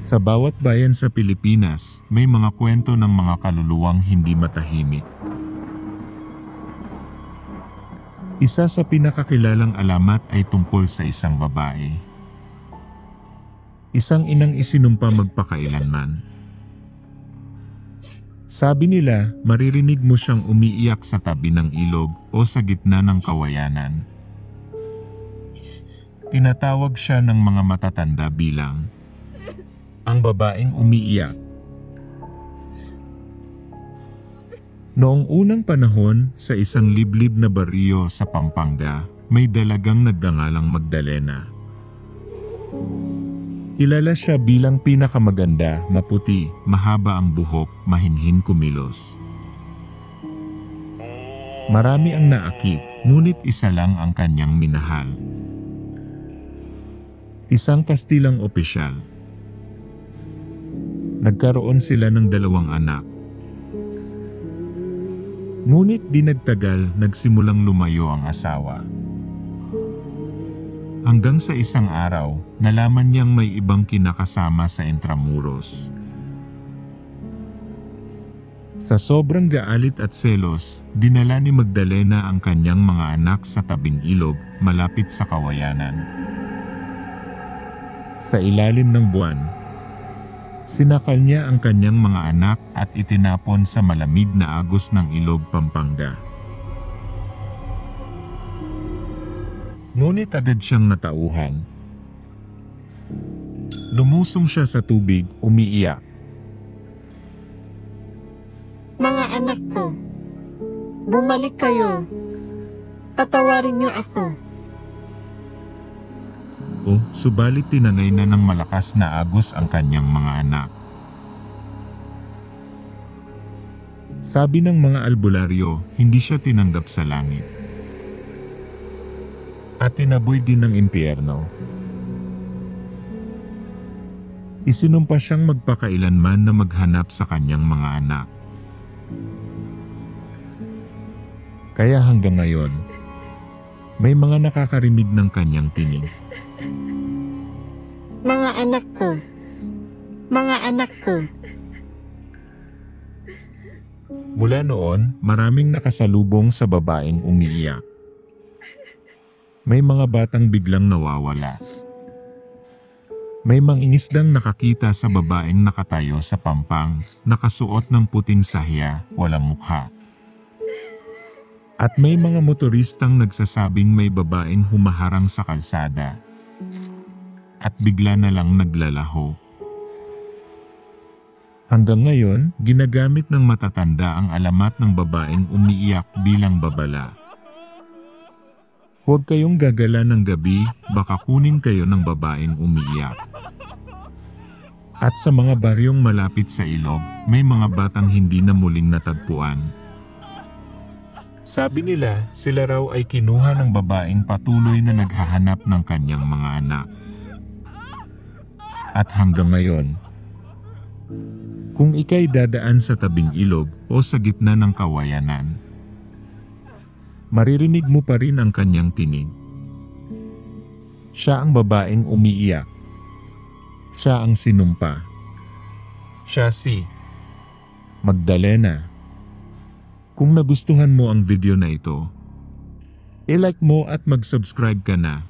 Sa bawat bayan sa Pilipinas, may mga kwento ng mga kaluluwang hindi matahimik. Isa sa pinakakilalang alamat ay tungkol sa isang babae. Isang inang isinumpa magpakailanman. Sabi nila, maririnig mo siyang umiiyak sa tabi ng ilog o sa gitna ng kawayanan. Tinatawag siya ng mga matatanda bilang ang babaeng umiiyak. Noong unang panahon, sa isang liblib na baryo sa Pampanga, may dalagang nagngangalang Magdalena. Kilala siya bilang pinakamaganda, maputi, mahaba ang buhok, mahinhin kumilos. Marami ang naakit, ngunit isa lang ang kanyang minahal. Isang Kastilang opisyal. Nagkaroon sila ng 2 anak. Ngunit di nagtagal, nagsimulang lumayo ang asawa. Hanggang sa isang araw, nalaman niyang may ibang kinakasama sa Intramuros. Sa sobrang galit at selos, dinala ni Magdalena ang kanyang mga anak sa tabing ilog, malapit sa kawayanan. Sa ilalim ng buwan, sinakal niya ang kanyang mga anak at itinapon sa malamig na agos ng ilog Pampanga. Ngunit agad siyang natauhan. Lumusong siya sa tubig, umiiyak. Mga anak ko, bumalik kayo. Patawarin niyo ako. Subalit tinangay na ng malakas na agos ang kanyang mga anak. Sabi ng mga albularyo, hindi siya tinanggap sa langit. At tinaboy din ng impyerno. Isinumpa siyang magpakailanman na maghanap sa kanyang mga anak. Kaya hanggang ngayon, may mga nakakarinig ng kanyang tinig. Mga anak ko, mga anak ko. Mula noon, maraming nakasalubong sa babaeng umiiyak. May mga batang biglang nawawala. May mangingisdang nakakita sa babaeng nakatayo sa pampang, nakasuot ng puting sahya, walang mukha. At may mga motoristang nagsasabing may babaeng humaharang sa kalsada. At bigla na lang naglalaho. Hanggang ngayon, ginagamit ng matatanda ang alamat ng babaeng umiiyak bilang babala. Huwag kayong gagala ng gabi, baka kunin kayo ng babaeng umiiyak. At sa mga baryong malapit sa ilog, may mga batang hindi na muling natagpuan. Sabi nila, sila raw ay kinuha ng babaeng patuloy na naghahanap ng kanyang mga anak. At hanggang ngayon, kung ika'y dadaan sa tabing ilog o sa gitna ng kawayanan, maririnig mo pa rin ang kanyang tinig. Siya ang babaeng umiiyak. Siya ang sinumpa. Siya si Magdalena. Kung nagustuhan mo ang video na ito, i-like mo at mag-subscribe ka na